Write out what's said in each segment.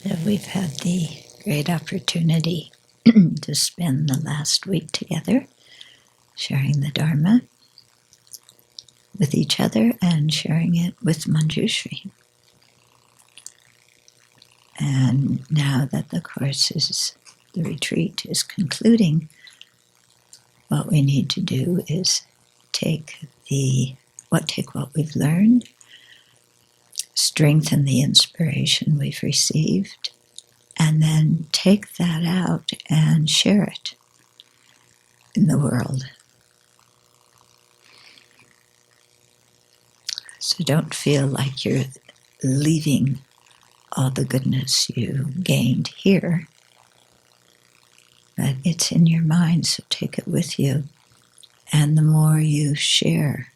So we've had the great opportunity to spend the last week together, sharing the Dharma with each other and sharing it with Manjushri. And now that the the retreat is concluding, what we need to do is take what we've learned, strengthen the inspiration we've received, and then take that out and share it in the world. So don't feel like you're leaving all the goodness you gained here, but it's in your mind, so take it with you. And the more you share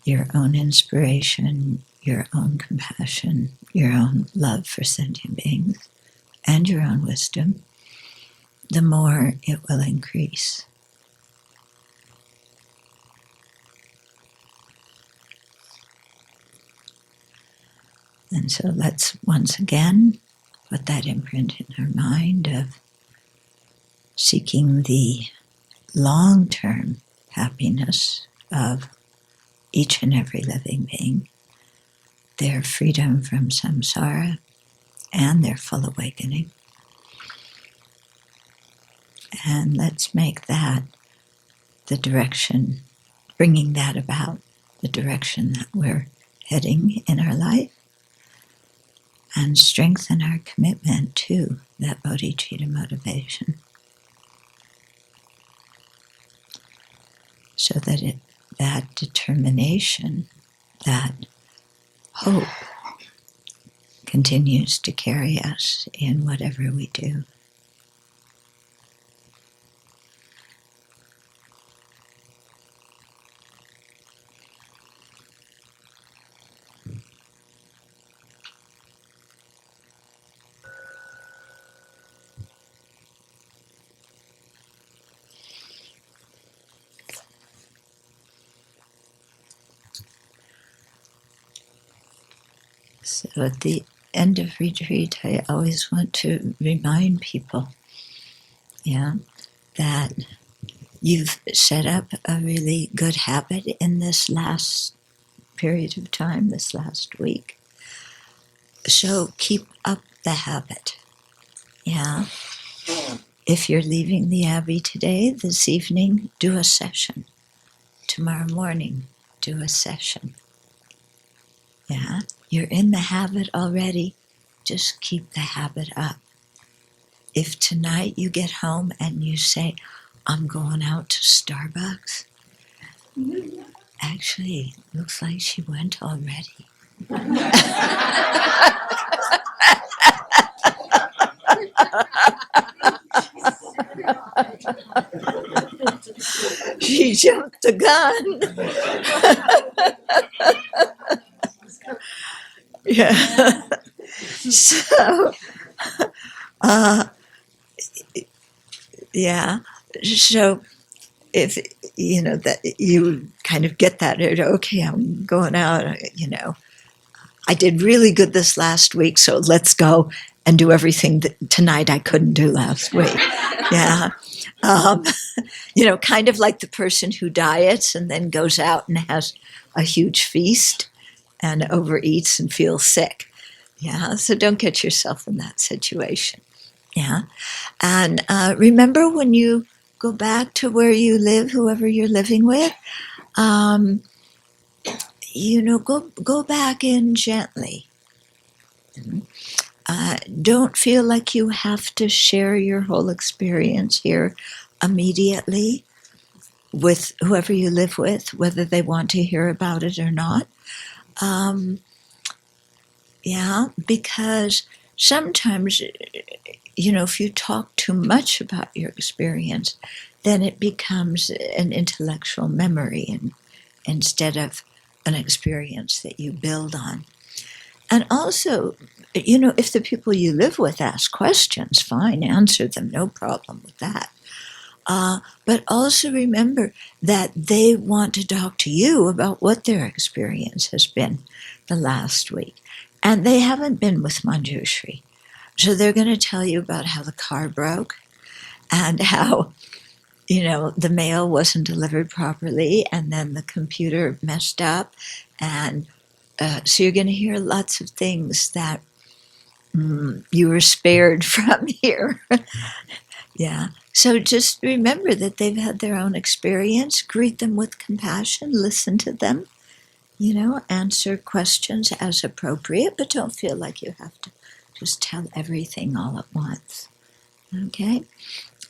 your own inspiration, your own compassion, your own love for sentient beings, and your own wisdom, the more it will increase. And so let's once again put that imprint in our mind of seeking the long-term happiness of each and every living being, their freedom from samsara and their full awakening. And let's make that the direction, bringing that about, the direction that we're heading in our life, and strengthen our commitment to that bodhicitta motivation, so that that determination, that hope continues to carry us in whatever we do. So at the end of retreat, I always want to remind people, that you've set up a really good habit in this last period of time, this last week. So keep up the habit. If you're leaving the Abbey today, this evening, do a session. Tomorrow morning, do a session. You're in the habit already. Just keep the habit up. If tonight you get home and you say, I'm going out to Starbucks, actually, looks like she went already. She jumped the gun. So, so if, that you kind of get that, okay, I'm going out, I did really good this last week, so let's go and do everything that tonight I couldn't do last week. Kind of like the person who diets and then goes out and has a huge feast and overeats and feels sick. So don't get yourself in that situation. And remember, when you go back to where you live, whoever you're living with, go back in gently. Don't feel like you have to share your whole experience here immediately with whoever you live with, whether they want to hear about it or not. Because sometimes, if you talk too much about your experience, then it becomes an intellectual memory instead of an experience that you build on. And also, if the people you live with ask questions, fine, answer them, no problem with that. But also remember that they want to talk to you about what their experience has been the last week. And they haven't been with Manjushri. So they're going to tell you about how the car broke and how, the mail wasn't delivered properly, and then the computer messed up. And so you're going to hear lots of things that you were spared from here. Yeah. So just remember that they've had their own experience. Greet them with compassion. Listen to them. Answer questions as appropriate, but don't feel like you have to just tell everything all at once. Okay?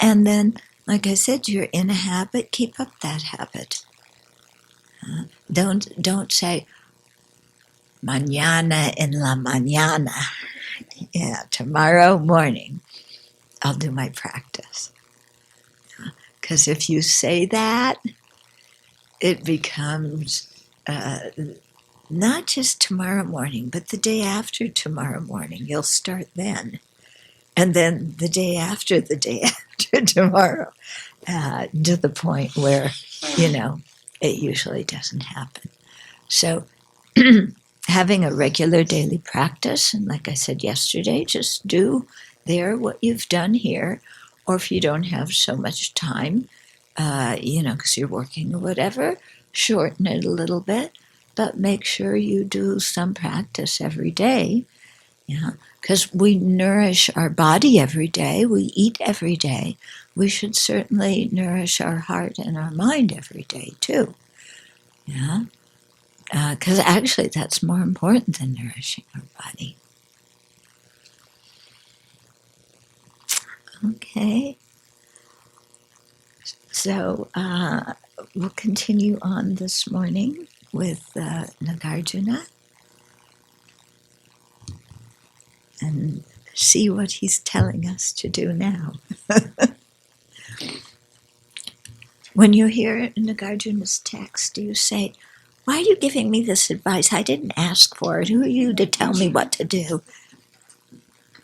And then, like I said, you're in a habit. Keep up that habit. Don't say, mañana en la mañana. Yeah, tomorrow morning I'll do my practice. Because if you say that, it becomes not just tomorrow morning, but the day after tomorrow morning. You'll start then. And then the day after tomorrow, to the point where, it usually doesn't happen. So having a regular daily practice, and like I said yesterday, just do there what you've done here, or if you don't have so much time, because you're working or whatever, shorten it a little bit, but make sure you do some practice every day. Yeah, because we nourish our body every day, we eat every day. We should certainly nourish our heart and our mind every day too. Yeah, because actually that's more important than nourishing our body. Okay, so we'll continue on this morning with Nagarjuna and see what he's telling us to do now. When you hear Nagarjuna's text, do you say, "Why are you giving me this advice? I didn't ask for it. Who are you to tell me what to do?"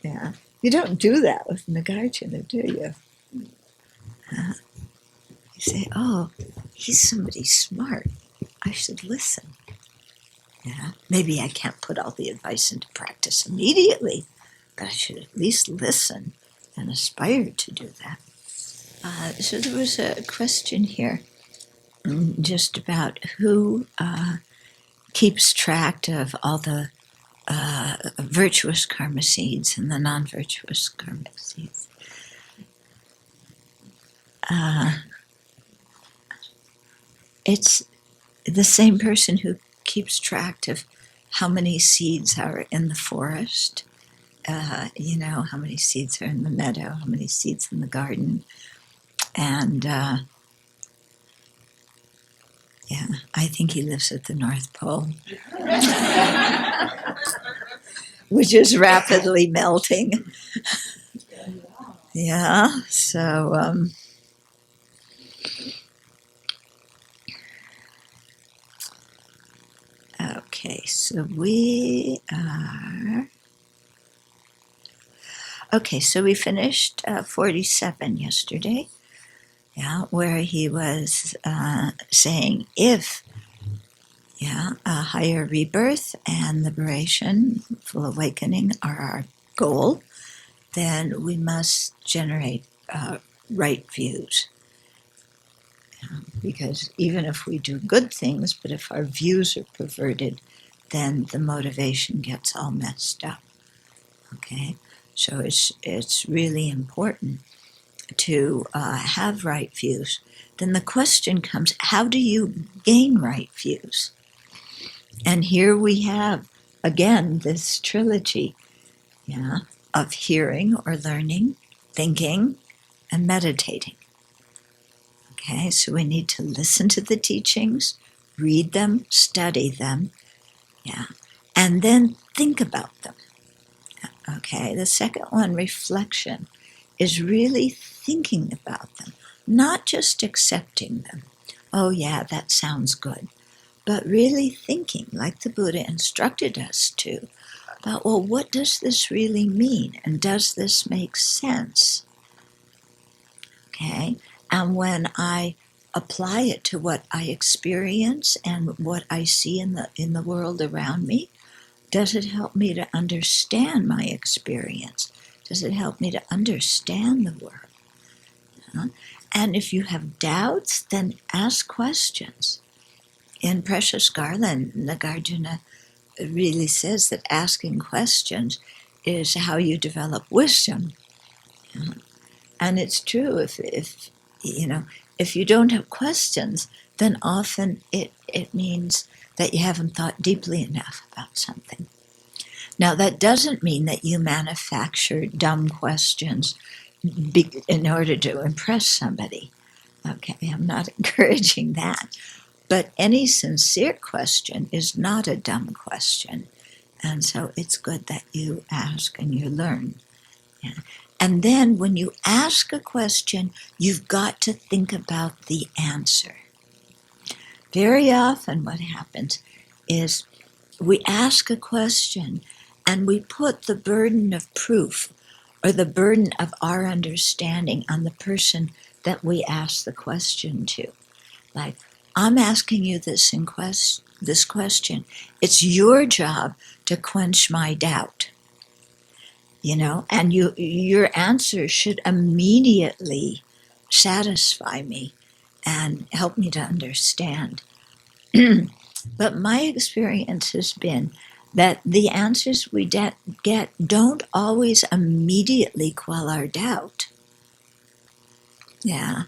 Yeah, you don't do that with Nagarjuna, do you? You say, "Oh, he's somebody smart. I should listen." Yeah, maybe I can't put all the advice into practice immediately, but I should at least listen and aspire to do that. So there was a question here just about who keeps track of all the virtuous karma seeds and the non-virtuous karma seeds. It's the same person who keeps track of how many seeds are in the forest, how many seeds are in the meadow, how many seeds in the garden. And I think he lives at the North Pole, which is rapidly melting. Yeah, so okay, so we are... Okay, so we finished 47 yesterday, where he was saying if a higher rebirth and liberation, full awakening are our goal, then we must generate right views. Because even if we do good things, but if our views are perverted, then the motivation gets all messed up. Okay? So it's really important to have right views. Then the question comes, how do you gain right views? And here we have, again, this trilogy of hearing or learning, thinking, and meditating. Okay, so we need to listen to the teachings, read them, study them, and then think about them. Okay, the second one, reflection, is really thinking about them, not just accepting them. Oh yeah, that sounds good. But really thinking, like the Buddha instructed us to, about, well, what does this really mean? And does this make sense? Okay, and when I apply it to what I experience and what I see in the world around me, does it help me to understand my experience? Does it help me to understand the world? And if you have doubts, then ask questions. In Precious Garland, Nagarjuna really says that asking questions is how you develop wisdom. And it's true. If you don't have questions, then often it means that you haven't thought deeply enough about something. Now, that doesn't mean that you manufacture dumb questions in order to impress somebody. Okay, I'm not encouraging that. But any sincere question is not a dumb question. And so it's good that you ask and you learn. Yeah. And then when you ask a question, you've got to think about the answer. Very often what happens is we ask a question and we put the burden of proof or the burden of our understanding on the person that we ask the question to. Like, I'm asking you this question. It's your job to quench my doubt. And your answer should immediately satisfy me and help me to understand. But my experience has been that the answers we get don't always immediately quell our doubt. Yeah.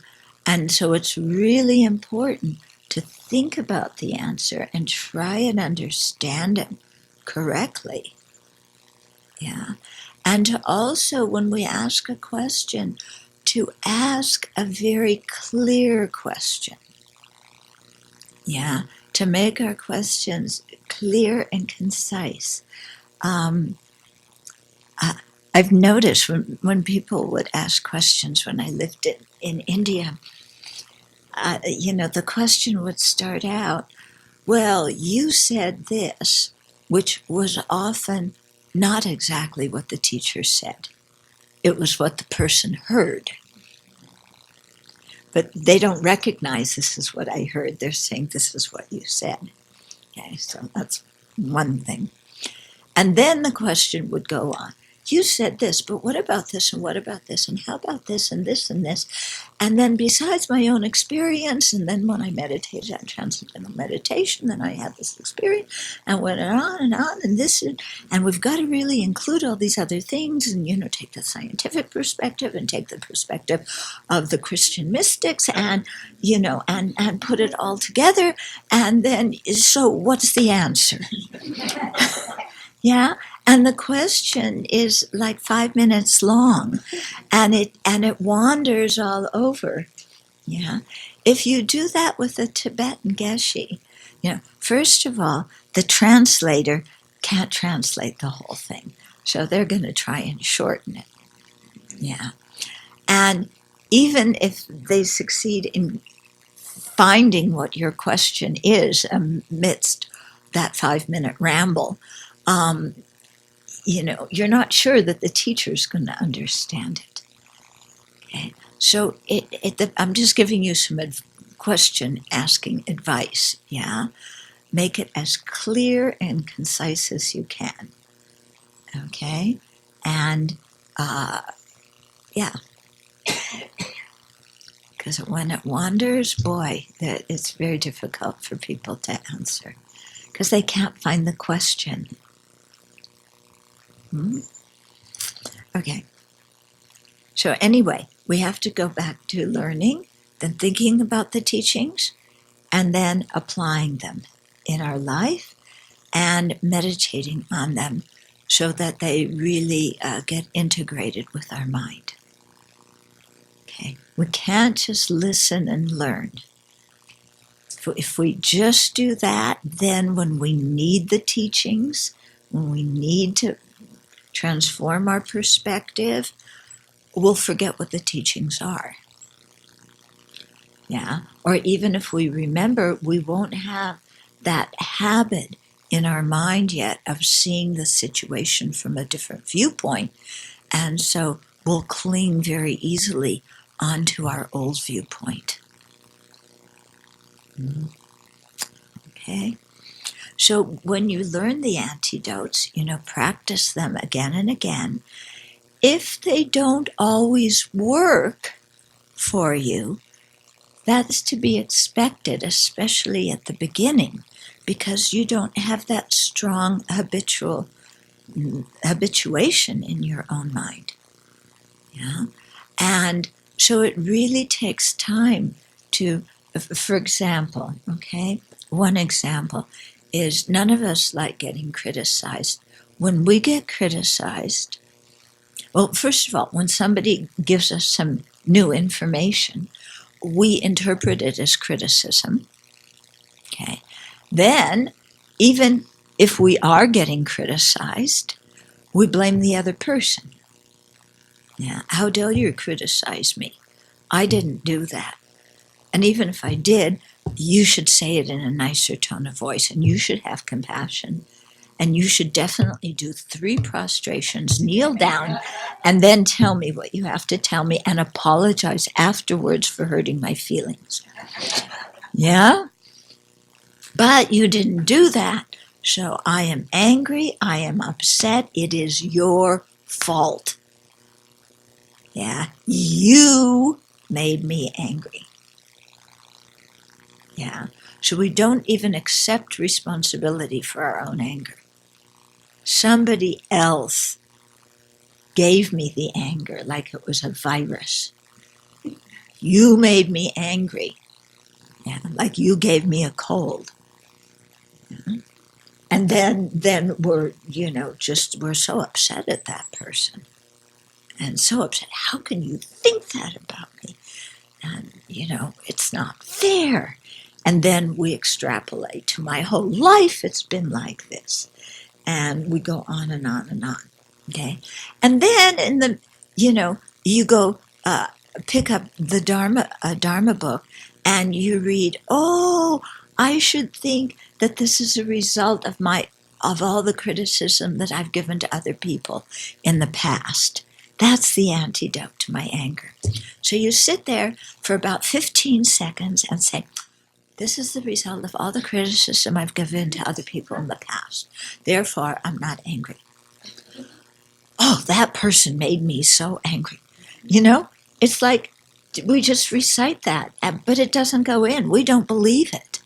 And so it's really important to think about the answer and try and understand it correctly. Yeah. And to also, when we ask a question, to ask a very clear question. Yeah. To make our questions clear and concise. I've noticed when people would ask questions when I lived in India, the question would start out, well, you said this, which was often not exactly what the teacher said. It was what the person heard. But they don't recognize this is what I heard. They're saying this is what you said. Okay, so that's one thing. And then the question would go on. You said this, but what about this and what about this and how about this and this and this? And then besides my own experience, and then when I meditated on transcendental meditation, then I had this experience and went on and this, and we've got to really include all these other things and, take the scientific perspective and take the perspective of the Christian mystics and, and put it all together. And then, so what's the answer? Yeah. And the question is like 5 minutes long, and it wanders all over. Yeah. If you do that with a Tibetan geshe, first of all, the translator can't translate the whole thing. So they're going to try and shorten it. Yeah. And even if they succeed in finding what your question is amidst that 5-minute ramble, you're not sure that the teacher's going to understand it. Okay, so I'm just giving you some question-asking advice. Yeah, make it as clear and concise as you can. Okay, and because when it wanders, boy, it's very difficult for people to answer because they can't find the question. Okay. So anyway, we have to go back to learning, then thinking about the teachings, and then applying them in our life and meditating on them so that they really get integrated with our mind. Okay. We can't just listen and learn. If we just do that, then when we need the teachings, when we need to transform our perspective, we'll forget what the teachings are. Yeah. Or even if we remember, we won't have that habit in our mind yet of seeing the situation from a different viewpoint. And so we'll cling very easily onto our old viewpoint. Okay. So when you learn the antidotes, practice them again and again if they don't always work for you, that's to be expected, especially at the beginning, because you don't have that strong habituation in your own mind. Yeah? And so it really takes time to, for example, okay, one example is none of us like getting criticized. When we get criticized, well, first of all, when somebody gives us some new information, we interpret it as criticism. Okay. Then, even if we are getting criticized, we blame the other person. Yeah, how dare you criticize me? I didn't do that. And even if I did, you should say it in a nicer tone of voice, and you should have compassion. And you should definitely do 3 prostrations, kneel down, and then tell me what you have to tell me and apologize afterwards for hurting my feelings. Yeah? But you didn't do that. So I am angry. I am upset. It is your fault. Yeah? You made me angry. Yeah? So we don't even accept responsibility for our own anger. Somebody else gave me the anger like it was a virus. You made me angry. Yeah, like you gave me a cold. Yeah. And then we're so upset at that person. And so upset. How can you think that about me? And, it's not fair. And then we extrapolate to my whole life it's been like this. And we go on and on and on, okay? And then you go pick up the Dharma book, and you read, oh, I should think that this is a result of all the criticism that I've given to other people in the past. That's the antidote to my anger. So you sit there for about 15 seconds and say, this is the result of all the criticism I've given to other people in the past. Therefore, I'm not angry. Oh, that person made me so angry. It's like we just recite that, but it doesn't go in. We don't believe it.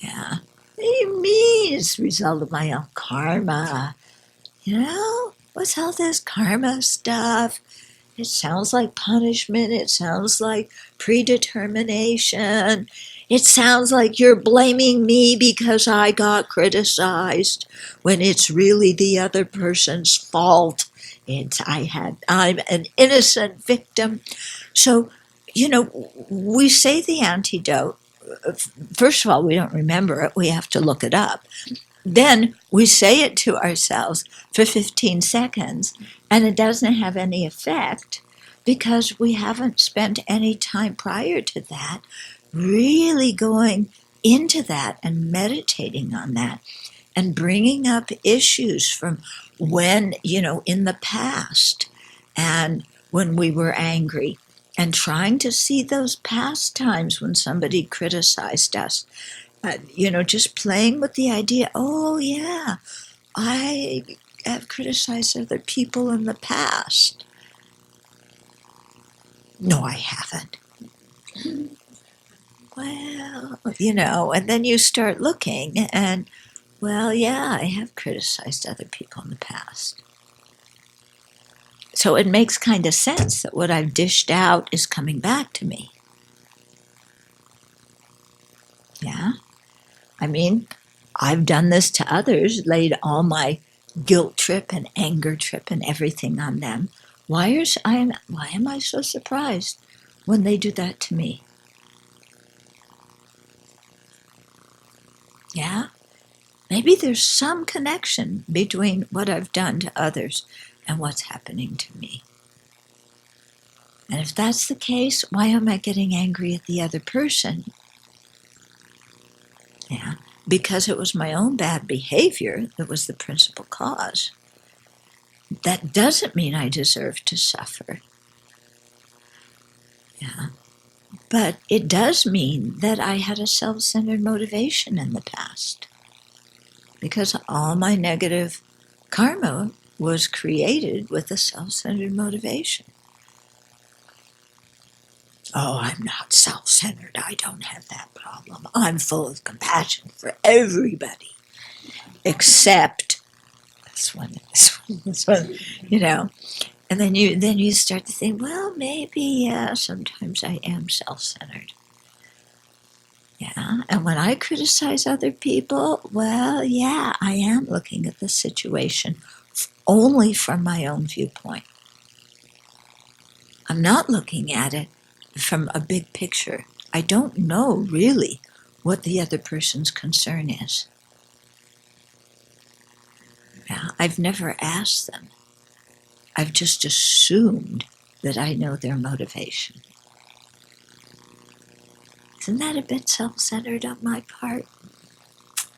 Yeah. What do you mean it's the result of my own karma? What's all this karma stuff? It sounds like punishment. It sounds like predetermination. It sounds like you're blaming me because I got criticized when it's really the other person's fault. I'm an innocent victim. So, we say the antidote. First of all, we don't remember it. We have to look it up. Then we say it to ourselves for 15 seconds, and it doesn't have any effect because we haven't spent any time prior to that really going into that and meditating on that and bringing up issues from when, in the past and when we were angry, and trying to see those past times when somebody criticized us. Just playing with the idea, oh yeah, I have criticized other people in the past. No, I haven't. Well, and then you start looking and, well, yeah, I have criticized other people in the past. So it makes kind of sense that what I've dished out is coming back to me. Yeah? I mean, I've done this to others, laid all my guilt trip and anger trip and everything on them. Why am I so surprised when they do that to me? Yeah? Maybe there's some connection between what I've done to others and what's happening to me. And if that's the case, why am I getting angry at the other person? Yeah, because it was my own bad behavior that was the principal cause. That doesn't mean I deserve to suffer. Yeah, but it does mean that I had a self-centered motivation in the past. Because all my negative karma was created with a self-centered motivation. Oh, I'm not self-centered. I don't have that problem. I'm full of compassion for everybody, except this one, you know. And then you start to think, well, maybe, yeah, sometimes I am self-centered. Yeah, and when I criticize other people, well, yeah, I am looking at the situation only from my own viewpoint. I'm not looking at it from a big picture. I don't know really what the other person's concern is. Yeah, I've never asked them. I've just assumed that I know their motivation. Isn't that a bit self-centered on my part?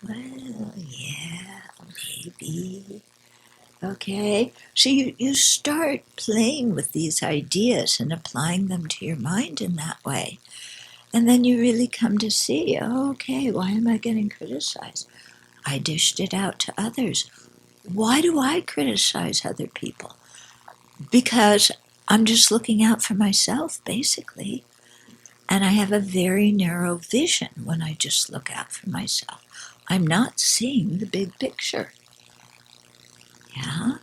Well, yeah, maybe. Okay, so you start playing with these ideas and applying them to your mind in that way. And then you really come to see, oh, okay, why am I getting criticized? I dished it out to others. Why do I criticize other people? Because I'm just looking out for myself, basically. And I have a very narrow vision when I just look out for myself. I'm not seeing the big picture. Yeah?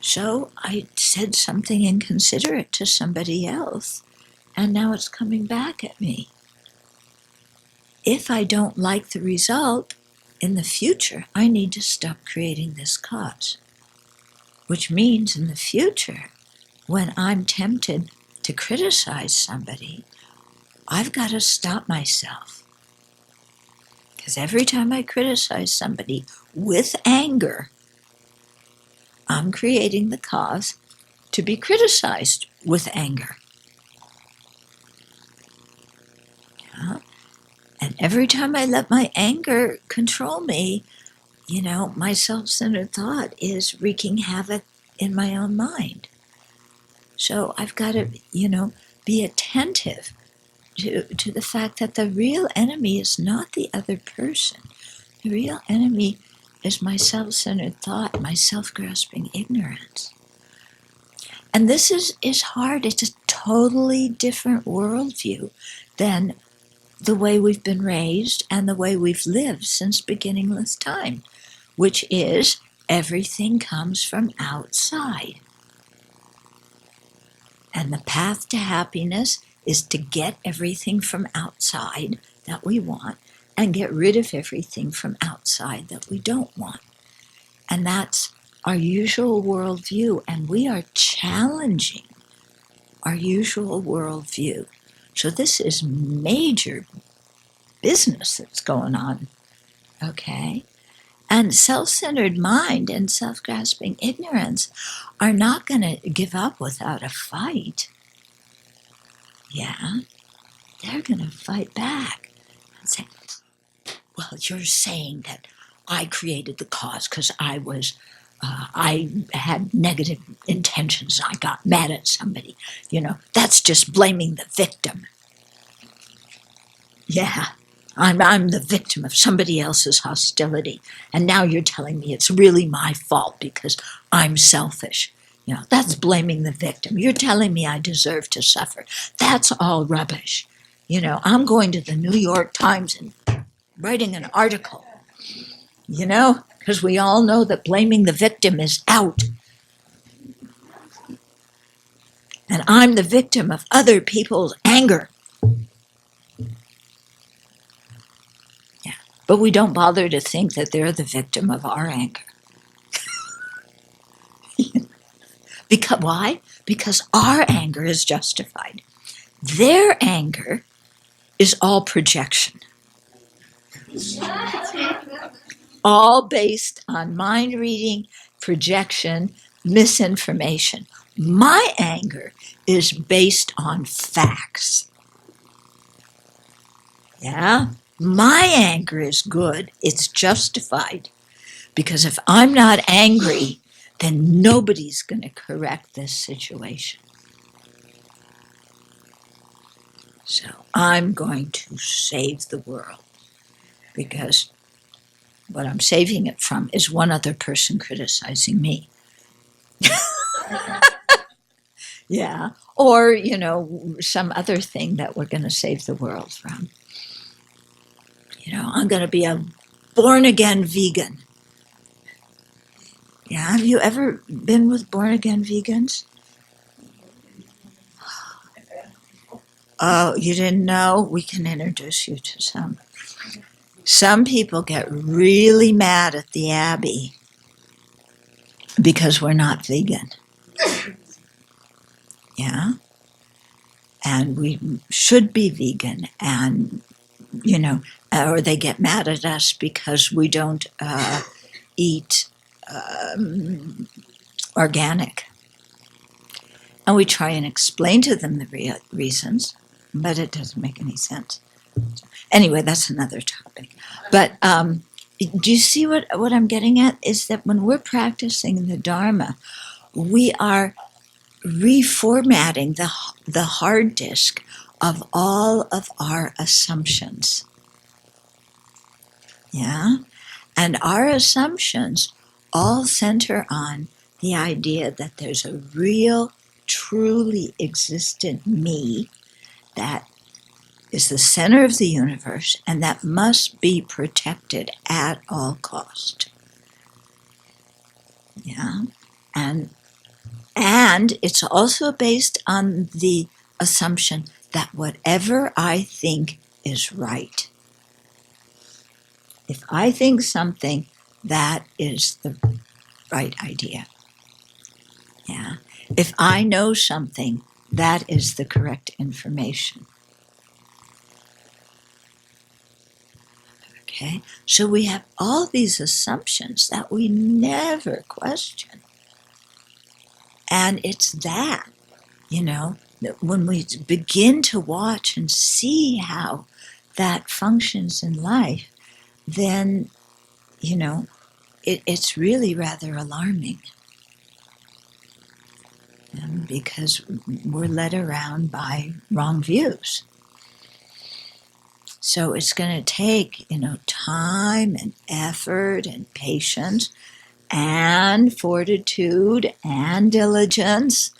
So I said something inconsiderate to somebody else, and now it's coming back at me. If I don't like the result, in the future, I need to stop creating this cause. Which means in the future, when I'm tempted to criticize somebody, I've got to stop myself. Because every time I criticize somebody with anger, I'm creating the cause to be criticized with anger. Yeah? And every time I let my anger control me, my self-centered thought is wreaking havoc in my own mind. So I've got to, be attentive to the fact that the real enemy is not the other person. The real enemy is my self-centered thought, my self-grasping ignorance. And this is hard. It's a totally different worldview than the way we've been raised and the way we've lived since beginningless time, which is everything comes from outside. And the path to happiness is to get everything from outside that we want and get rid of everything from outside that we don't want. And that's our usual worldview, and we are challenging our usual worldview. So this is major business that's going on, okay? And self-centered mind and self-grasping ignorance are not going to give up without a fight. Yeah, they're going to fight back and say, well, you're saying that I created the cause because I had negative intentions. I got mad at somebody. That's just blaming the victim. Yeah, I'm the victim of somebody else's hostility. And now you're telling me it's really my fault because I'm selfish. That's blaming the victim. You're telling me I deserve to suffer. That's all rubbish. I'm going to the New York Times and writing an article, because we all know that blaming the victim is out. And I'm the victim of other people's anger. Yeah, but we don't bother to think that they're the victim of our anger. Because why? Because our anger is justified. Their anger is all projection. All based on mind reading, projection, misinformation. My anger is based on facts. Yeah? My anger is good. It's justified. Because if I'm not angry, then nobody's going to correct this situation. So I'm going to save the world. Because what I'm saving it from is one other person criticizing me. Yeah. Or, some other thing that we're going to save the world from. I'm going to be a born again vegan. Yeah. Have you ever been with born again vegans? Oh, you didn't know? We can introduce you to some. Some people get really mad at the Abbey because we're not vegan. Yeah. And we should be vegan. And, or they get mad at us because we don't eat organic. And we try and explain to them the reasons, but it doesn't make any sense. Anyway, that's another topic. But do you see what I'm getting at? Is that when we're practicing the Dharma, we are reformatting the hard disk of all of our assumptions. Yeah? And our assumptions all center on the idea that there's a real, truly existent me that is the center of the universe and that must be protected at all cost. Yeah? And it's also based on the assumption that whatever I think is right. If I think something, that is the right idea. Yeah. If I know something, that is the correct information. Okay? So we have all these assumptions that we never question. And it's that, when we begin to watch and see how that functions in life, then, it's really rather alarming. Because we're led around by wrong views. So it's going to take, time and effort and patience and fortitude and diligence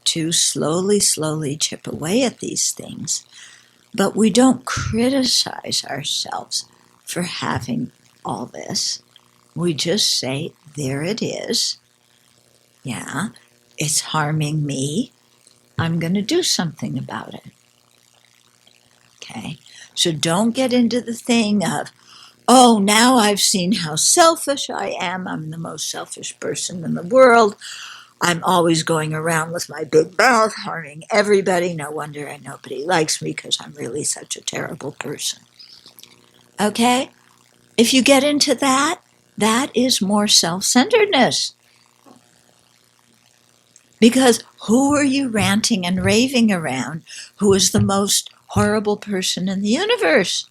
to slowly chip away at these things. But we don't criticize ourselves for having all this. We just say, there it is. Yeah, it's harming me. I'm going to do something about it. Okay? So don't get into the thing of, oh, now I've seen how selfish I am. I'm the most selfish person in the world. I'm always going around with my big mouth, harming everybody. No wonder nobody likes me because I'm really such a terrible person. Okay? If you get into that, that is more self-centeredness. Because who are you ranting and raving around? Who is the most horrible person in the universe?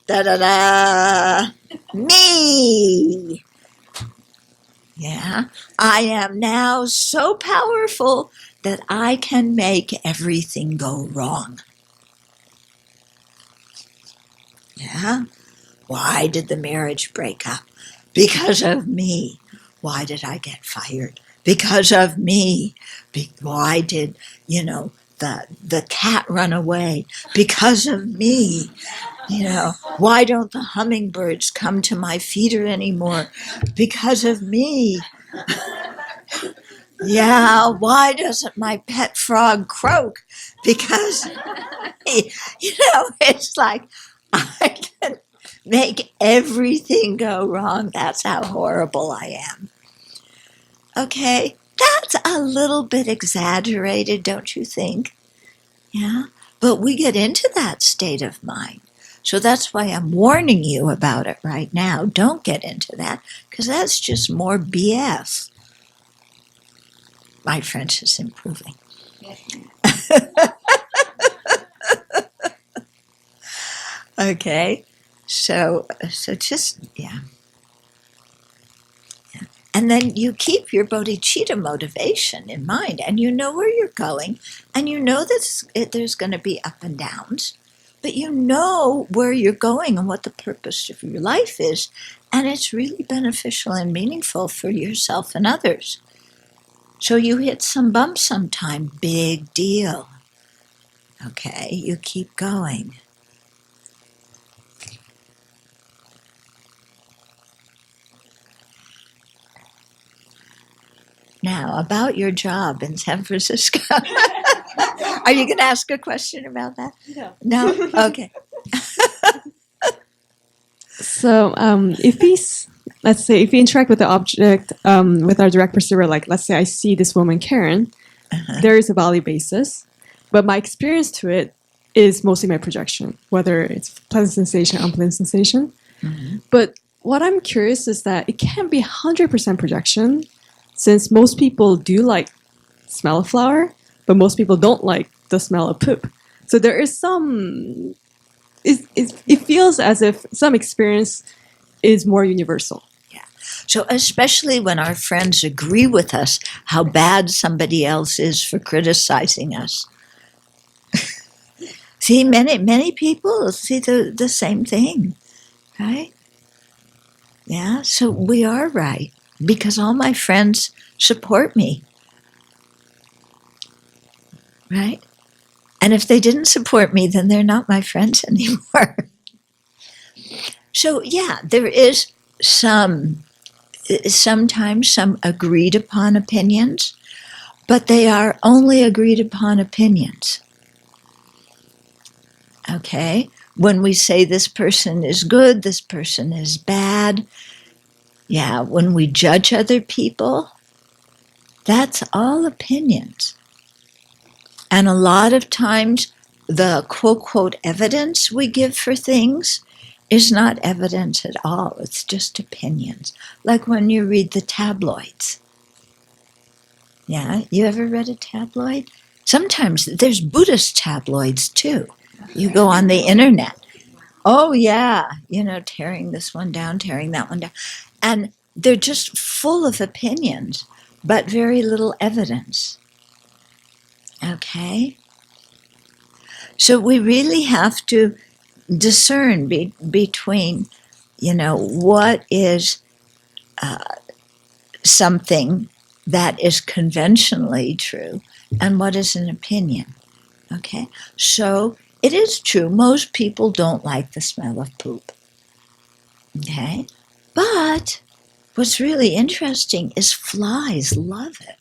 Da-da-da! Me! Yeah, I am now so powerful that I can make everything go wrong. Yeah? Why did the marriage break up? Because of me. Why did I get fired? Because of me. Why did, the cat run away? Because of me. Why don't the hummingbirds come to my feeder anymore? Because of me. Yeah, why doesn't my pet frog croak? Because, it's like I can make everything go wrong. That's how horrible I am. Okay, that's a little bit exaggerated, don't you think? Yeah, but we get into that state of mind. So that's why I'm warning you about it right now. Don't get into that, because that's just more BS. My French is improving. Okay, so just, yeah. And then you keep your bodhicitta motivation in mind, and you know where you're going, and you know that there's going to be up and downs, but you know where you're going and what the purpose of your life is, and it's really beneficial and meaningful for yourself and others. So you hit some bumps sometime, big deal. Okay, you keep going. Now, about your job in San Francisco. Are you going to ask a question about that? No. No? Okay. So let's say if we interact with the object with our direct perceiver, like let's say I see this woman Karen, there is a value basis, but my experience to it is mostly my projection, whether it's pleasant sensation, unpleasant sensation. Mm-hmm. But what I'm curious is that it can't be 100% projection, since most people do like smell of flower, but most people don't like the smell of poop. So there is some. It feels as if some experience is more universal. Yeah. So especially when our friends agree with us how bad somebody else is for criticizing us. See, many people see the same thing, right? Yeah, so we are right, because all my friends support me, right? And if they didn't support me, then they're not my friends anymore. So yeah, there is sometimes some agreed upon opinions, but they are only agreed upon opinions. Okay? When we say this person is good, this person is bad, yeah, when we judge other people, that's all opinions. And a lot of times, the quote evidence we give for things is not evidence at all. It's just opinions. Like when you read the tabloids. Yeah, you ever read a tabloid? Sometimes there's Buddhist tabloids too. You go on the internet. Oh yeah, tearing this one down, tearing that one down. And they're just full of opinions, but very little evidence. Okay? So we really have to discern between, what is something that is conventionally true and what is an opinion. Okay? So it is true, most people don't like the smell of poop. Okay? But what's really interesting is flies love it.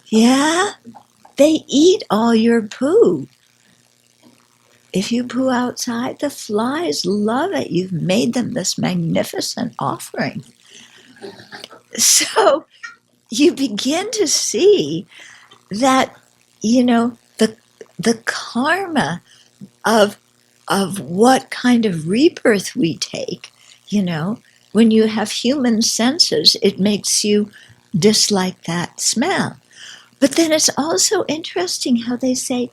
Yeah? They eat all your poo. If you poo outside, the flies love it. You've made them this magnificent offering. So you begin to see that, the karma of what kind of rebirth we take, when you have human senses, it makes you dislike that smell. But then it's also interesting how they say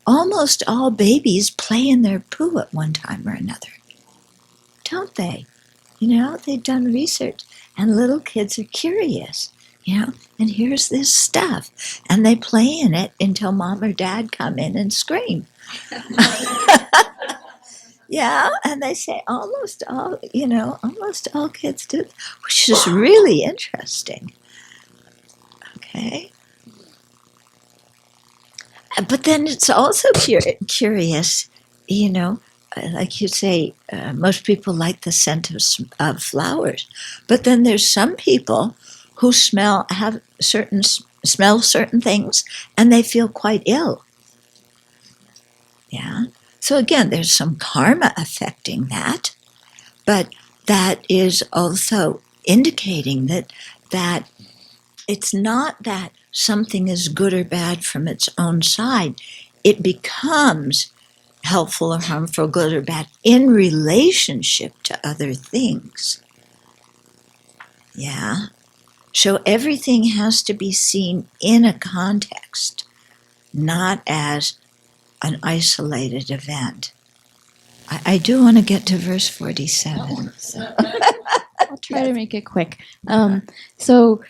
almost all babies play in their poo at one time or another. Don't they? They've done research, and little kids are curious, and here's this stuff. And they play in it until mom or dad come in and scream. Yeah, and they say almost all kids do, which is really interesting. Okay. But then it's also curious, like you say, most people like the scent of flowers. But then there's some people who smell certain things, and they feel quite ill. Yeah. So again, there's some karma affecting that, but that is also indicating that it's not that something is good or bad from its own side. It becomes helpful or harmful, good or bad, in relationship to other things. Yeah. So everything has to be seen in a context, not as an isolated event. I do want to get to verse 47. So. I'll try to make it quick. So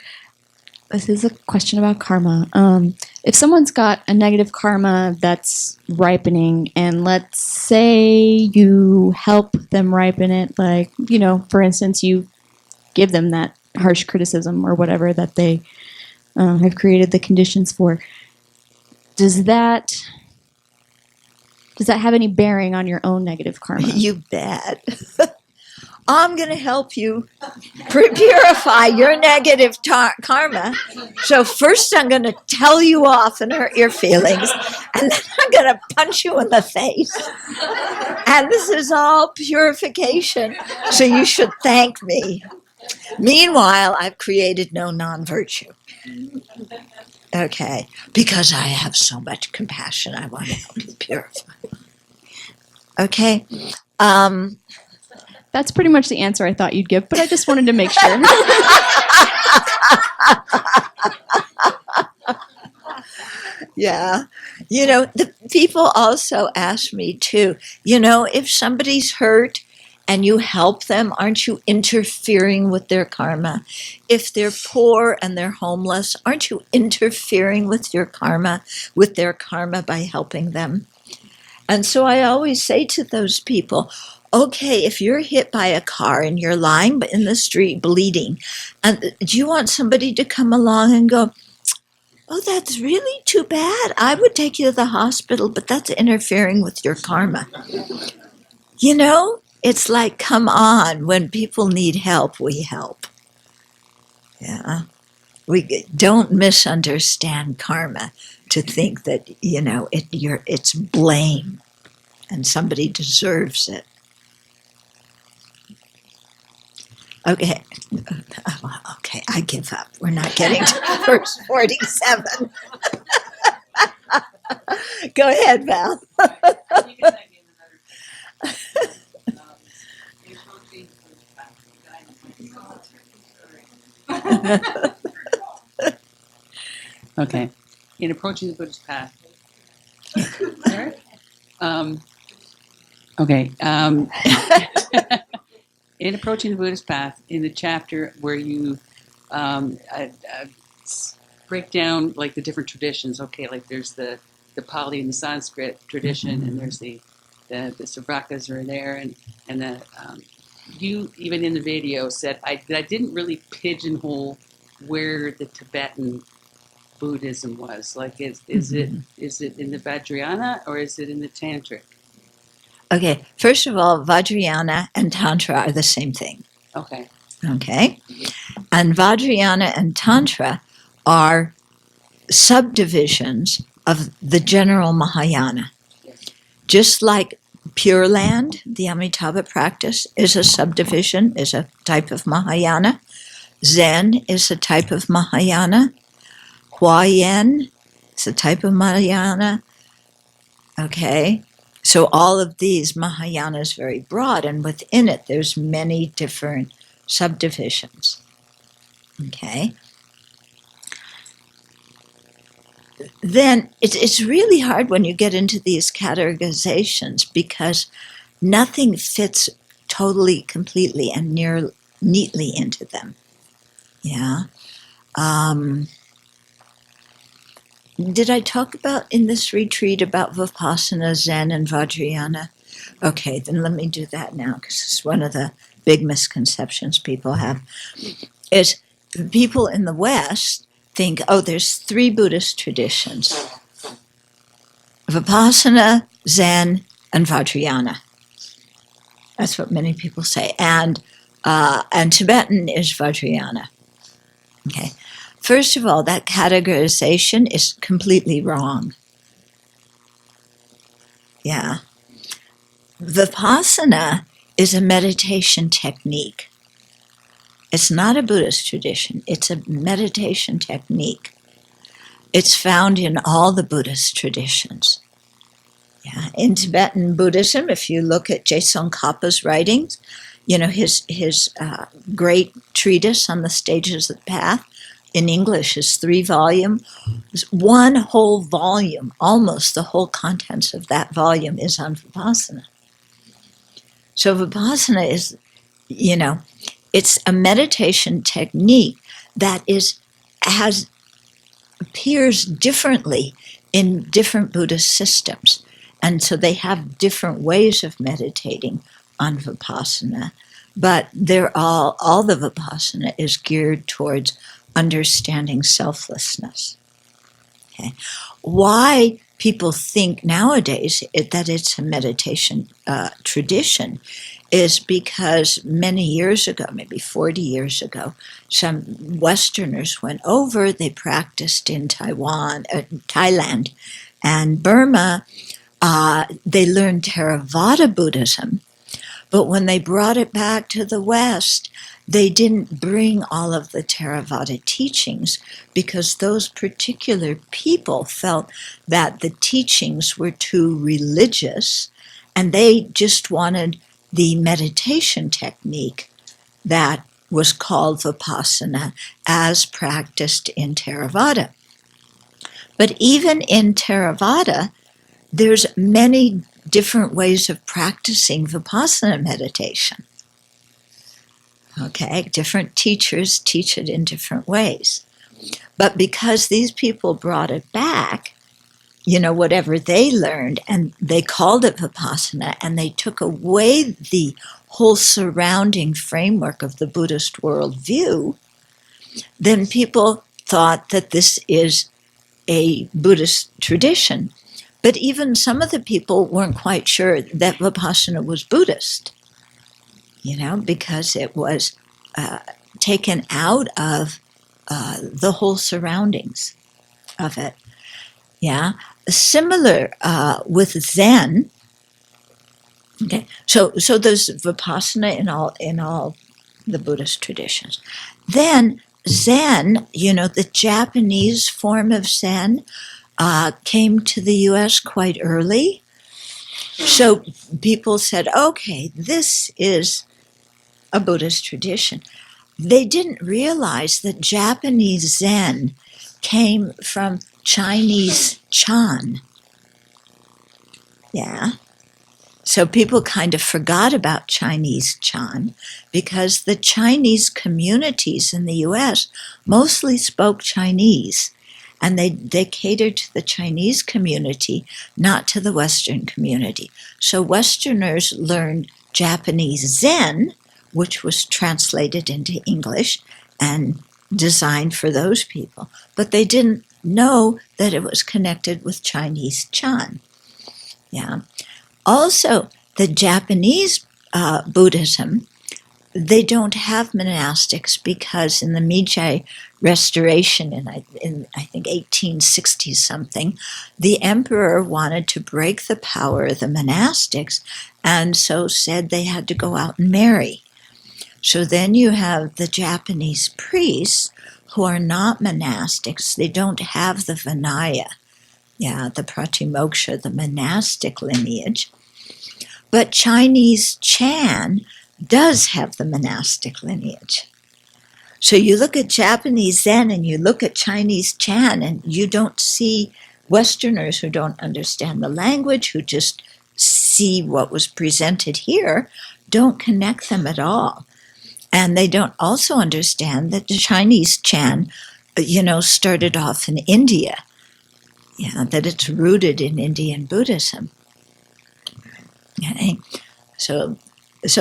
this is a question about karma. if someone's got a negative karma that's ripening, and let's say you help them ripen it, like, for instance, you give them that harsh criticism or whatever that they have created the conditions for, does that have any bearing on your own negative karma? You bet. I'm going to help you purify your negative karma. So first I'm going to tell you off and hurt your feelings, and then I'm going to punch you in the face. And this is all purification, so you should thank me. Meanwhile, I've created no non-virtue. Okay, because I have so much compassion, I want to help you purify. Okay. That's pretty much the answer I thought you'd give, but I just wanted to make sure. Yeah. The people also ask me too, if somebody's hurt and you help them, aren't you interfering with their karma? If they're poor and they're homeless, aren't you interfering with their karma by helping them? And so I always say to those people, okay, if you're hit by a car and you're lying in the street bleeding, and do you want somebody to come along and go, oh, that's really too bad. I would take you to the hospital, but that's interfering with your karma. It's like, come on, when people need help, we help. Yeah. We don't misunderstand karma to think that, it's blame and somebody deserves it. Okay, I give up. We're not getting to verse 47. Go ahead, Val. Okay. In approaching the Buddhist path. Okay. In approaching the Buddhist path, in the chapter where you break down like the different traditions. Okay, like there's the Pali and the Sanskrit tradition, and there's the Sravakas are there, and the you even in the video said I didn't really pigeonhole where the Tibetan Buddhism was. Like, is it in the Vajrayana or is it in the Tantric? Okay, first of all, Vajrayana and Tantra are the same thing. Okay. Okay? And Vajrayana and Tantra are subdivisions of the general Mahayana. Just like Pure Land, the Amitabha practice, is a subdivision, is a type of Mahayana. Zen is a type of Mahayana. Huayan is a type of Mahayana. Okay? So all of these, Mahayana is very broad, and within it there's many different subdivisions. Okay? Then it's really hard when you get into these categorizations because nothing fits totally, completely, and neatly into them. Yeah. Did I talk about in this retreat about Vipassana, Zen, and Vajrayana? Okay, then let me do that now because it's one of the big misconceptions people have. Is people in the West think, oh, there's 3 Buddhist traditions: Vipassana, Zen, and Vajrayana. That's what many people say. And Tibetan is Vajrayana. Okay. First of all, that categorization is completely wrong. Yeah. Vipassana is a meditation technique. It's not a Buddhist tradition. It's a meditation technique. It's found in all the Buddhist traditions. Yeah. In Tibetan Buddhism, if you look at Je Tsongkhapa's writings, his great treatise on the stages of the path, in English is 3 volumes. One whole volume, almost the whole contents of that volume is on Vipassana. So Vipassana is, it's a meditation technique that has appears differently in different Buddhist systems. And so they have different ways of meditating on Vipassana, but they're all the Vipassana is geared towards understanding selflessness. Okay. Why people think nowadays that it's a meditation tradition is because many years ago, maybe 40 years ago, some Westerners went over, they practiced in Thailand, and Burma. They learned Theravada Buddhism, but when they brought it back to the West, they didn't bring all of the Theravada teachings because those particular people felt that the teachings were too religious, and they just wanted the meditation technique that was called Vipassana as practiced in Theravada. But even in Theravada, there's many different ways of practicing Vipassana meditation. Okay, different teachers teach it in different ways. But because these people brought it back, whatever they learned, and they called it Vipassana, and they took away the whole surrounding framework of the Buddhist worldview, then people thought that this is a Buddhist tradition. But even some of the people weren't quite sure that Vipassana was Buddhist, because it was taken out of the whole surroundings of it. Yeah. Similar with Zen. Okay. So there's Vipassana in all the Buddhist traditions. Then Zen, the Japanese form of Zen, came to the U.S. quite early. So people said, okay, this is a Buddhist tradition. They didn't realize that Japanese Zen came from Chinese Chan. Yeah. So people kind of forgot about Chinese Chan because the Chinese communities in the U.S. mostly spoke Chinese. And they catered to the Chinese community, not to the Western community. So Westerners learned Japanese Zen, which was translated into English and designed for those people. But they didn't know that it was connected with Chinese Chan. Yeah. Also, the Japanese Buddhism, they don't have monastics because in the Meiji Restoration in I think 1860 something, the emperor wanted to break the power of the monastics, and so said they had to go out and marry. So then you have the Japanese priests who are not monastics. They don't have the Vinaya, the Pratimoksha, the monastic lineage. But Chinese Chan does have the monastic lineage. So you look at Japanese Zen and you look at Chinese Chan, and you don't see Westerners who don't understand the language, who just see what was presented here, don't connect them at all. And they don't also understand that the Chinese Chan, started off in India, that it's rooted in Indian Buddhism. Okay. So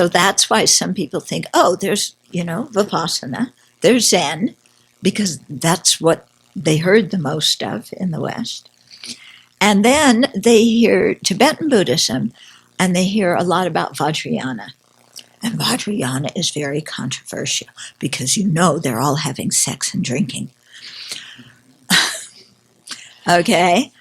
that's why some people think, there's, Vipassana, there's Zen, because that's what they heard the most of in the West. And then they hear Tibetan Buddhism, and they hear a lot about Vajrayana. And Vajrayana is very controversial because they're all having sex and drinking. Okay?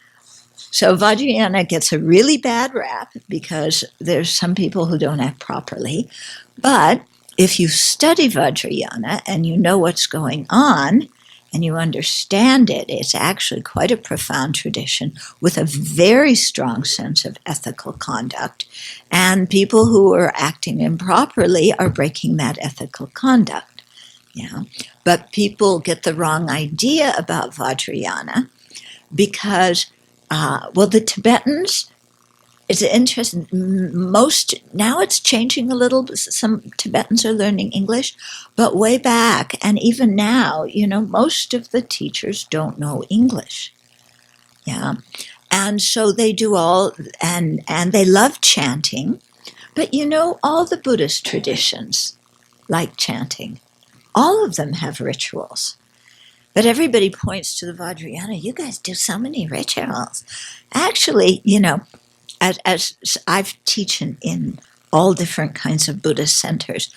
So Vajrayana gets a really bad rap because there's some people who don't act properly. But if you study Vajrayana and you know what's going on and you understand it, it's actually quite a profound tradition with a very strong sense of ethical conduct. And people who are acting improperly are breaking that ethical conduct. Yeah. But people get the wrong idea about Vajrayana because, the Tibetans it's interesting. Most now it's changing a little. Some Tibetans are learning English, but way back and even now, most of the teachers don't know English. Yeah, and so they do all, and they love chanting, but all the Buddhist traditions like chanting. All of them have rituals. But everybody points to the Vajrayana. You guys do so many rituals. Actually, as I've teaching in all different kinds of Buddhist centers,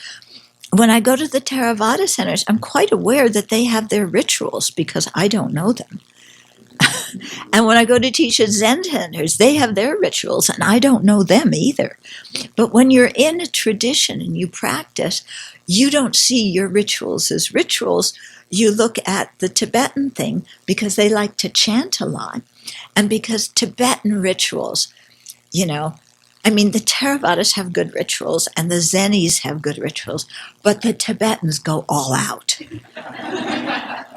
when I go to the Theravada centers, I'm quite aware that they have their rituals because I don't know them. And when I go to teach at Zen centers, they have their rituals and I don't know them either. But when you're in a tradition and you practice, you don't see your rituals as rituals. You look at the Tibetan thing because they like to chant a lot. And because Tibetan rituals, the Theravadas have good rituals and the Zenis have good rituals, but the Tibetans go all out.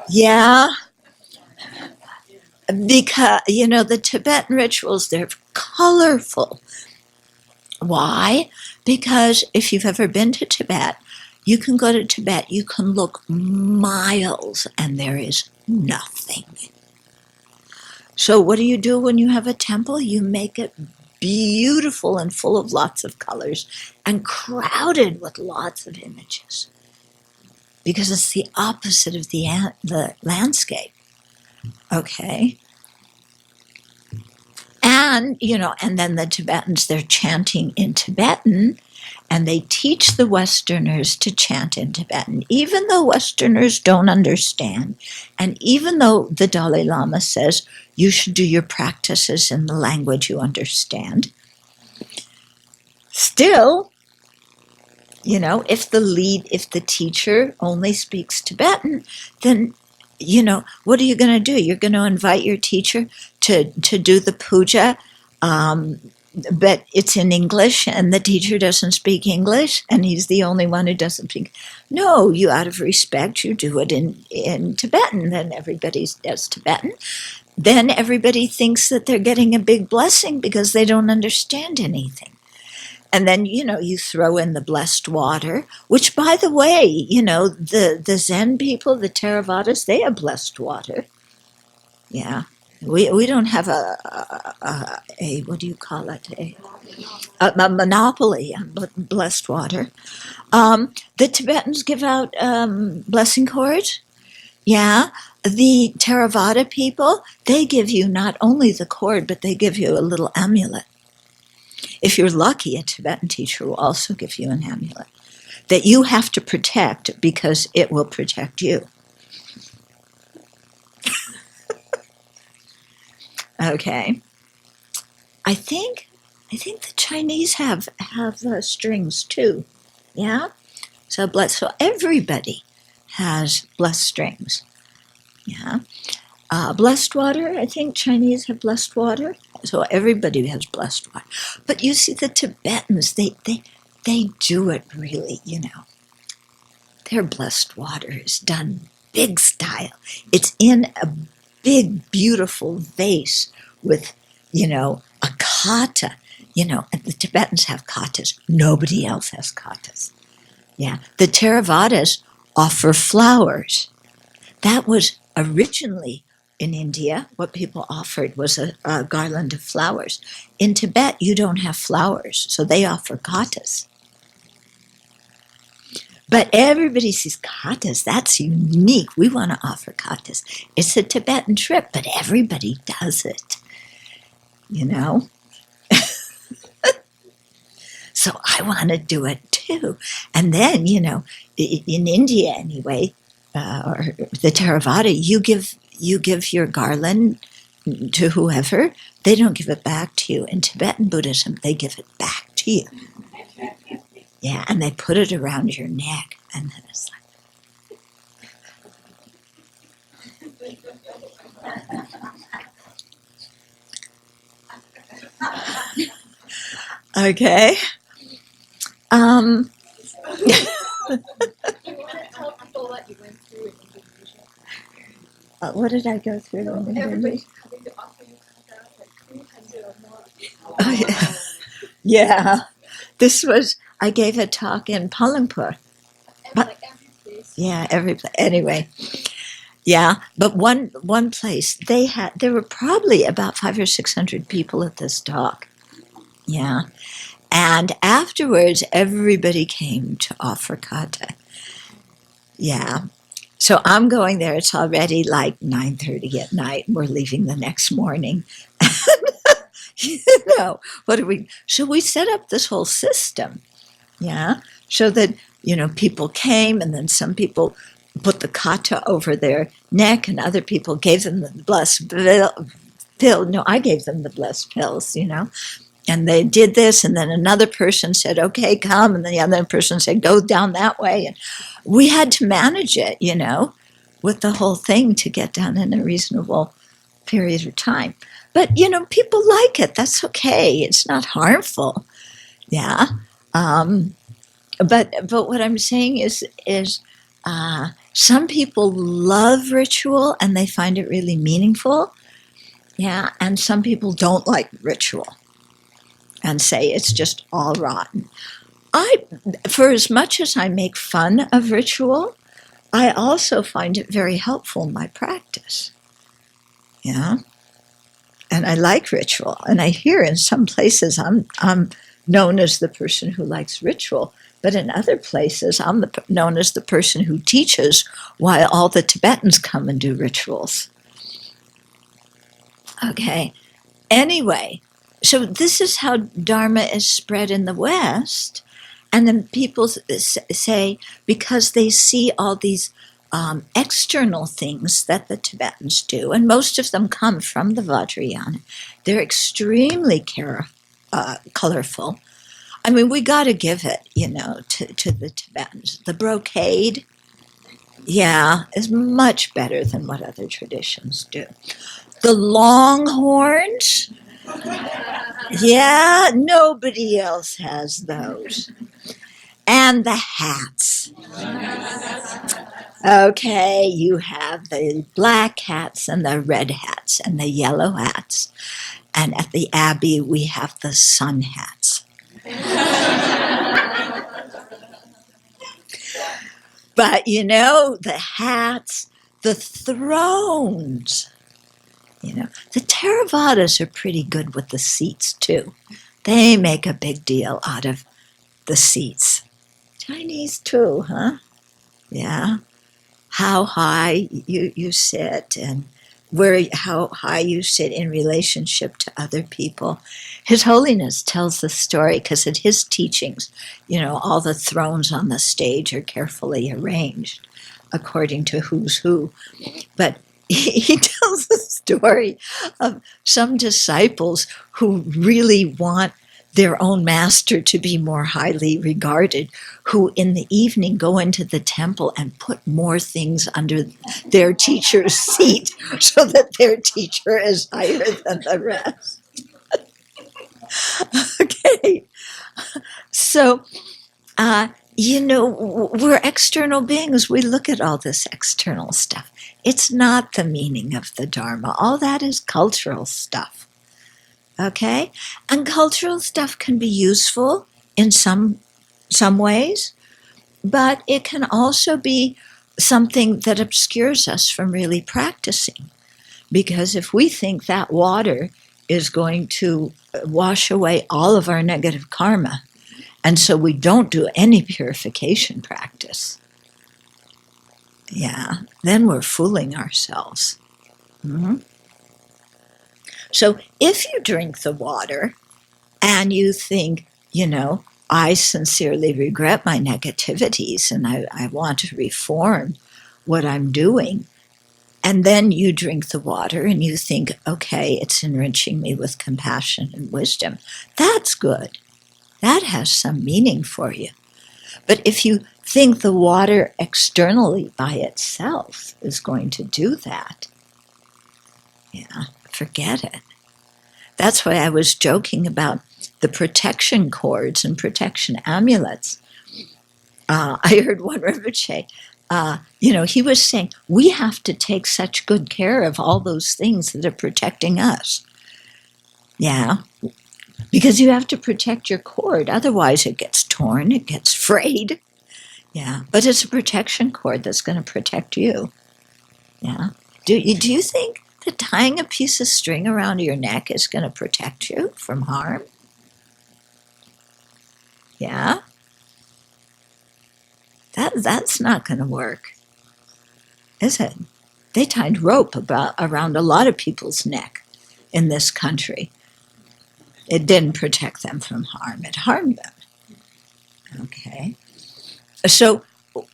Yeah. Because, the Tibetan rituals, they're colorful. Why? Because if you've ever been to Tibet, you can go to Tibet, you can look miles, and there is nothing. So what do you do when you have a temple? You make it beautiful and full of lots of colors and crowded with lots of images. Because it's the opposite of the landscape. Okay? And, and then the Tibetans, they're chanting in Tibetan, and they teach the Westerners to chant in Tibetan, even though Westerners don't understand. And even though the Dalai Lama says you should do your practices in the language you understand, still, if the teacher only speaks Tibetan, then what are you going to do? You're going to invite your teacher to do the puja, but it's in English and the teacher doesn't speak English and he's the only one who doesn't speak. No, you, out of respect, you do it in Tibetan. Then everybody does Tibetan. Then everybody thinks that they're getting a big blessing because they don't understand anything. And then, you throw in the blessed water, which, by the way, the Zen people, the Theravadas, they have blessed water. Yeah. We don't have a what do you call it? A monopoly on blessed water. The Tibetans give out blessing cords. Yeah. The Theravada people, they give you not only the cord, but they give you a little amulet. If you're lucky, a Tibetan teacher will also give you an amulet that you have to protect because it will protect you. Okay. I think the Chinese have strings too. Yeah. So everybody has blessed strings. Yeah. Blessed water, I think Chinese have blessed water. So everybody has blessed water. But you see, the Tibetans, they do it really, Their blessed water is done big style. It's in a big, beautiful vase with, a kata. And the Tibetans have katas. Nobody else has katas. Yeah. The Theravadas offer flowers. That was originally in India, what people offered was a garland of flowers. In Tibet, you don't have flowers, so they offer katas. But everybody sees katas. That's unique. We want to offer katas. It's a Tibetan trip, but everybody does it. So I want to do it too. And then, in India anyway, or the Theravada, you give your garland to whoever. They don't give it back to you. In Tibetan Buddhism, they give it back to you. Yeah, and they put it around your neck, and then it's like... Okay. What did I go through in Indonesia? Yeah. I gave a talk in Palampur. But, yeah, every place. Anyway, yeah. But one place, there were probably about 500 or 600 people at this talk. Yeah. And afterwards, everybody came to offer kata. Yeah. So I'm going there. It's already like 9:30 at night. We're leaving the next morning. You know, what do we? So we set up this whole system. Yeah. So that, people came, and then some people put the kata over their neck, and other people gave them the blessed pill. No, I gave them the blessed pills, And they did this, and then another person said, okay, come. And then the other person said, go down that way. And we had to manage it, with the whole thing to get done in a reasonable period of time. But, people like it. That's okay. It's not harmful. Yeah. But what I'm saying is some people love ritual and they find it really meaningful. Yeah. And some people don't like ritual and say it's just all rotten. For as much as I make fun of ritual, I also find it very helpful in my practice. Yeah. And I like ritual. And I hear in some places I'm known as the person who likes ritual. But in other places, I'm known as the person who teaches why all the Tibetans come and do rituals. Okay. Anyway, so this is how Dharma is spread in the West. And then people say, because they see all these external things that the Tibetans do, and most of them come from the Vajrayana, they're extremely colorful. I mean, we got to give it, to the Tibetans. The brocade, yeah, is much better than what other traditions do. The long horns, yeah, nobody else has those. And the hats. Okay, you have the black hats and the red hats and the yellow hats. And at the Abbey, we have the sun hats. But, the hats, the thrones, the Theravadas are pretty good with the seats, too. They make a big deal out of the seats. Chinese, too, huh? Yeah. How high you sit and how high you sit in relationship to other people. His Holiness tells the story because at his teachings, all the thrones on the stage are carefully arranged according to who's who. But he tells the story of some disciples who really want their own master to be more highly regarded, who in the evening go into the temple and put more things under their teacher's seat so that their teacher is higher than the rest. Okay. So, we're external beings. We look at all this external stuff. It's not the meaning of the Dharma. All that is cultural stuff. Okay? And cultural stuff can be useful in some ways, but it can also be something that obscures us from really practicing. Because if we think that water is going to wash away all of our negative karma, and so we don't do any purification practice, yeah, then we're fooling ourselves. Mm-hmm. So if you drink the water and you think, I sincerely regret my negativities and I want to reform what I'm doing, and then you drink the water and you think, okay, it's enriching me with compassion and wisdom, that's good. That has some meaning for you. But if you think the water externally by itself is going to do that, yeah, forget it. That's why I was joking about the protection cords and protection amulets. I heard one Rinpoche, he was saying, we have to take such good care of all those things that are protecting us. Yeah. because you have to protect your cord. Otherwise, it gets torn, it gets frayed. Yeah, but it's a protection cord that's going to protect you. Yeah. Do you think that tying a piece of string around your neck is going to protect you from harm? Yeah. That's not going to work, is it? They tied rope around a lot of people's neck in this country. It didn't protect them from harm. It harmed them. Okay. So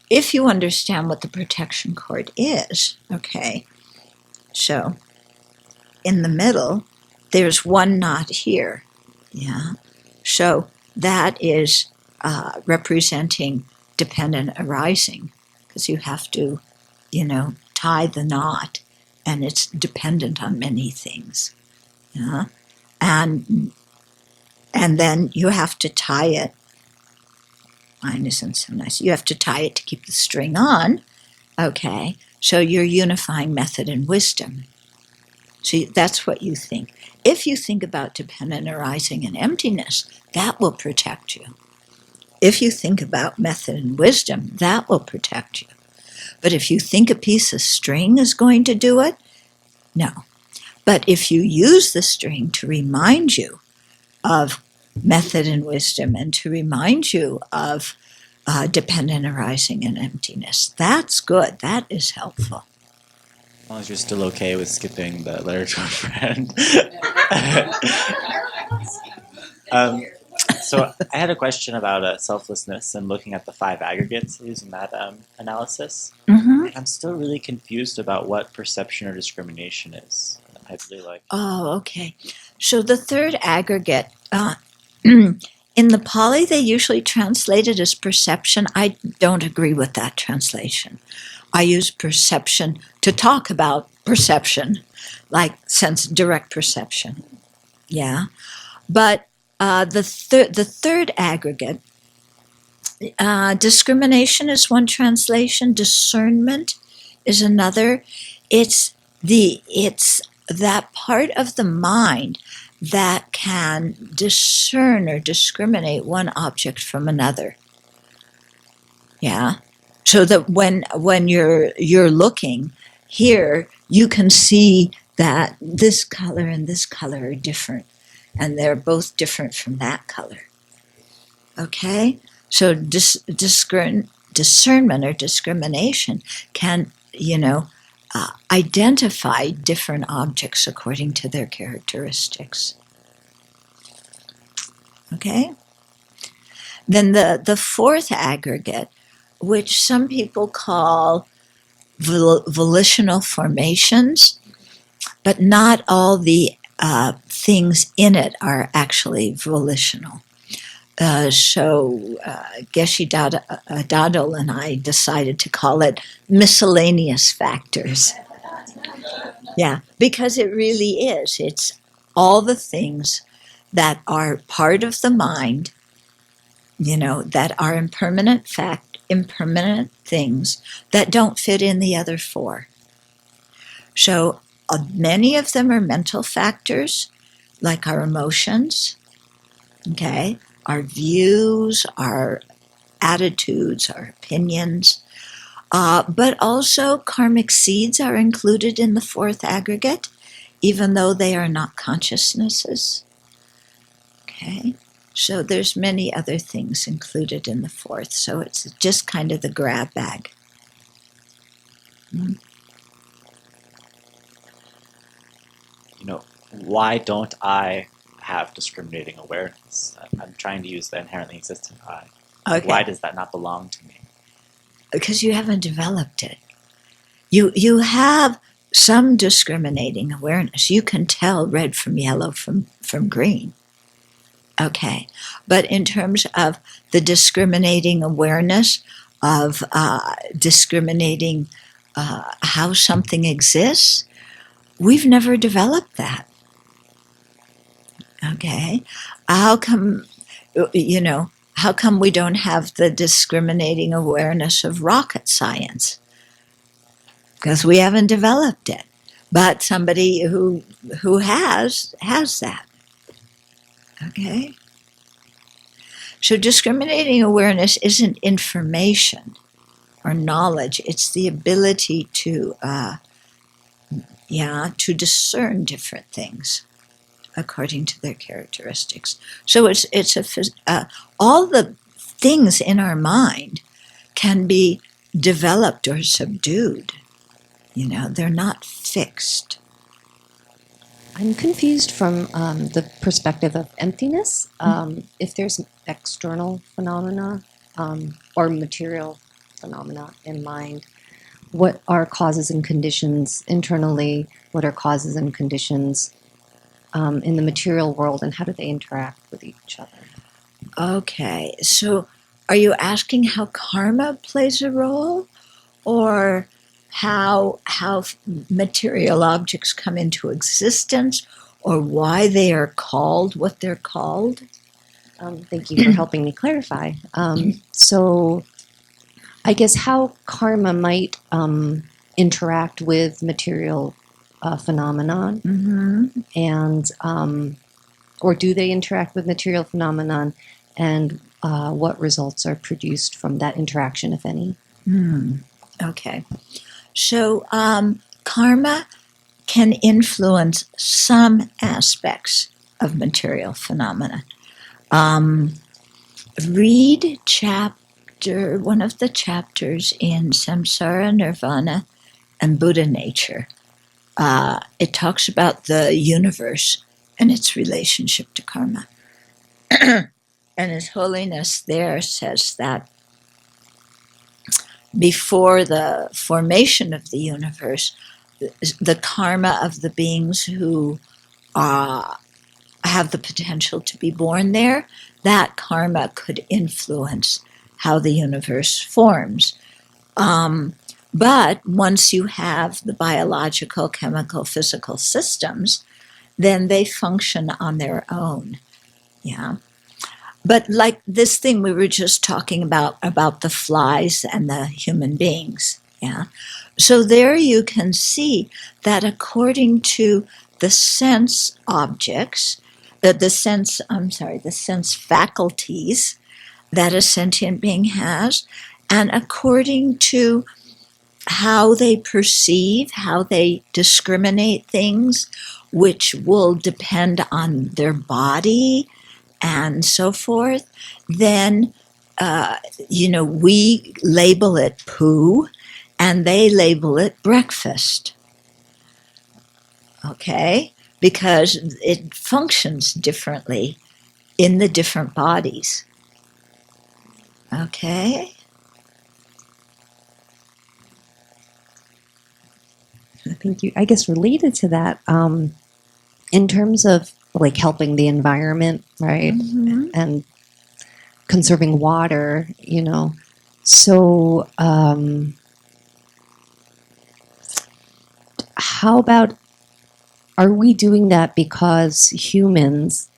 if you understand what the protection cord is, okay, so in the middle, there's one knot here. Yeah. So that is representing dependent arising, because you have to, tie the knot, and it's dependent on many things. Yeah. And then you have to tie it. Mine isn't so nice. You have to tie it to keep the string on. Okay. So you're unifying method and wisdom. So that's what you think. If you think about dependent arising and emptiness, that will protect you. If you think about method and wisdom, that will protect you. But if you think a piece of string is going to do it, no. But if you use the string to remind you of method and wisdom and to remind you of dependent arising and emptiness, that's good. That is helpful. As long as you're still okay with skipping the letter to a friend. So I had a question about selflessness and looking at the 5 aggregates using that analysis. Mm-hmm. And I'm still really confused about what perception or discrimination is. I'd really like. Oh, okay. So the third aggregate, in the Pali, they usually translate it as perception. I don't agree with that translation. I use perception to talk about perception, like direct perception. Yeah. But the third aggregate, discrimination is one translation. Discernment is another. It's that part of the mind that can discern or discriminate one object from another. Yeah. So that when you're looking here, you can see that this color and this color are different, and they're both different from that color. Okay? So discernment or discrimination can, identify different objects according to their characteristics. Okay? Then the fourth aggregate, which some people call volitional formations, but not all the things in it are actually volitional. So Geshe Dadol and I decided to call it miscellaneous factors. Yeah, because it really is. It's all the things that are part of the mind, that are impermanent things that don't fit in the other 4. So many of them are mental factors, like our emotions, okay, our views, our attitudes, our opinions, but also karmic seeds are included in the 4th aggregate, even though they are not consciousnesses. Okay, so there's many other things included in the 4th, so it's just kind of the grab bag. Why don't I have discriminating awareness? I'm trying to use the inherently existent I. Okay. Why does that not belong to me? Because you haven't developed it. You have some discriminating awareness. You can tell red from yellow from green. Okay. But in terms of the discriminating awareness of discriminating how something exists, we've never developed that. Okay. How come we don't have the discriminating awareness of rocket science? Because we haven't developed it. But somebody who has that. Okay? So discriminating awareness isn't information or knowledge. It's the ability to discern different things according to their characteristics. So all the things in our mind can be developed or subdued. They're not fixed. I'm confused from the perspective of emptiness. If there's external phenomena or material phenomena in mind, what are causes and conditions internally? What are causes and conditions in the material world, and how do they interact with each other? Okay, so are you asking how karma plays a role, or how material objects come into existence, or why they are called what they're called? Thank you for helping me clarify. So, I guess how karma might interact with material phenomenon, and or do they interact with material phenomenon, and what results are produced from that interaction, if any? Okay. So karma can influence some aspects of material phenomena. Read one of the chapters in Samsara, Nirvana, and Buddha Nature. It talks about the universe and its relationship to karma. And His Holiness there says that before the formation of the universe, the karma of the beings who have the potential to be born there, that karma could influence how the universe forms. But once you have the biological, chemical, physical systems, then they function on their own. Yeah. But like this thing we were just talking about the flies and the human beings. Yeah. So there you can see that according to the sense objects, the sense faculties that a sentient being has, and according to how they perceive, how they discriminate things, which will depend on their body and so forth, then, we label it poo and they label it breakfast. Okay? Because it functions differently in the different bodies. Okay? Thank you. I guess related to that, in terms of like helping the environment, right, and conserving water, so how about, are we doing that because humans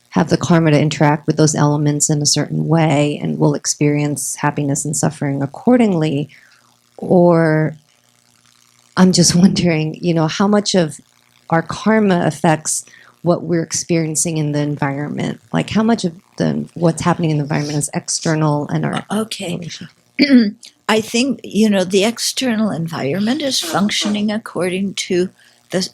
have the karma to interact with those elements in a certain way and will experience happiness and suffering accordingly? Or I'm just wondering, how much of our karma affects what we're experiencing in the environment? Like how much of what's happening in the environment is external and our relationship? I think, the external environment is functioning according to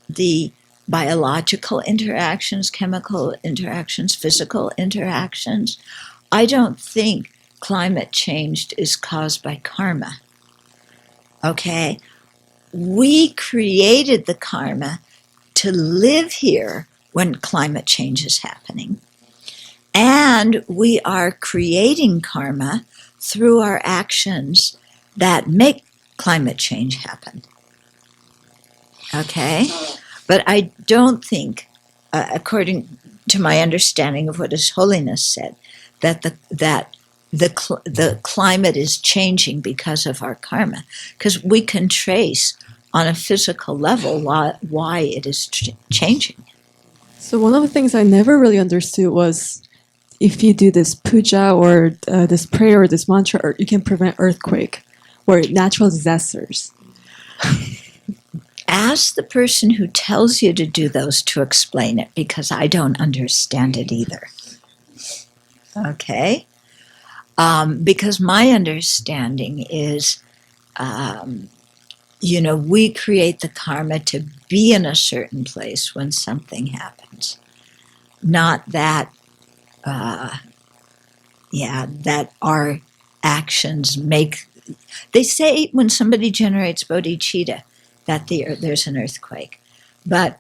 the biological interactions, chemical interactions, physical interactions. I don't think climate change is caused by karma. Okay? We created the karma to live here when climate change is happening. And we are creating karma through our actions that make climate change happen. Okay? But I don't think, according to my understanding of what His Holiness said, that the climate is changing because of our karma. Because we can trace on a physical level why it is changing. So one of the things I never really understood was if you do this puja or this prayer or this mantra, you can prevent earthquake or natural disasters. Ask the person who tells you to do those to explain it, because I don't understand it either. Okay. Because my understanding is, we create the karma to be in a certain place when something happens. Not that, that our actions make. They say when somebody generates bodhicitta that there's an earthquake, but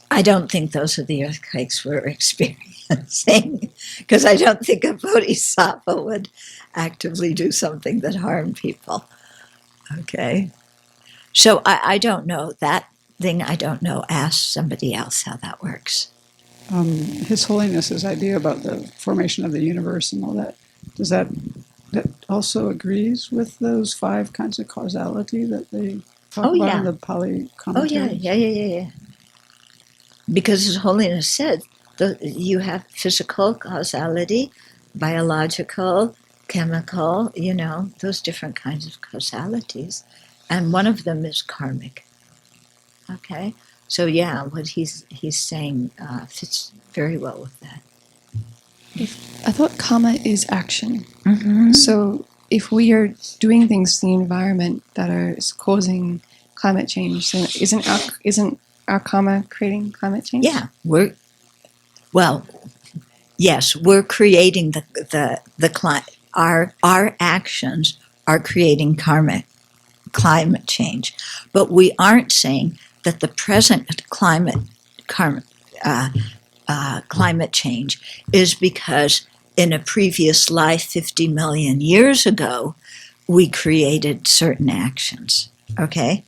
I don't think those are the earthquakes we're experiencing, because I don't think a bodhisattva would actively do something that harmed people. Okay. So I don't know. That thing I don't know. Ask somebody else how that works. His Holiness's idea about the formation of the universe and all that, does that also agrees with those 5 kinds of causality that they talk about in the Pali commentary? Yeah. Because His Holiness said you have physical causality, biological, chemical, those different kinds of causalities. And one of them is karmic. Okay? So yeah, what he's saying fits very well with that. I thought karma is action. Mm-hmm. So if we are doing things to the environment that is causing climate change, then isn't our karma creating climate change? Yeah, we're creating the climate. Our actions are creating climate change, but we aren't saying that the present climate change is because in a previous life 50 million years ago we created certain actions. Okay,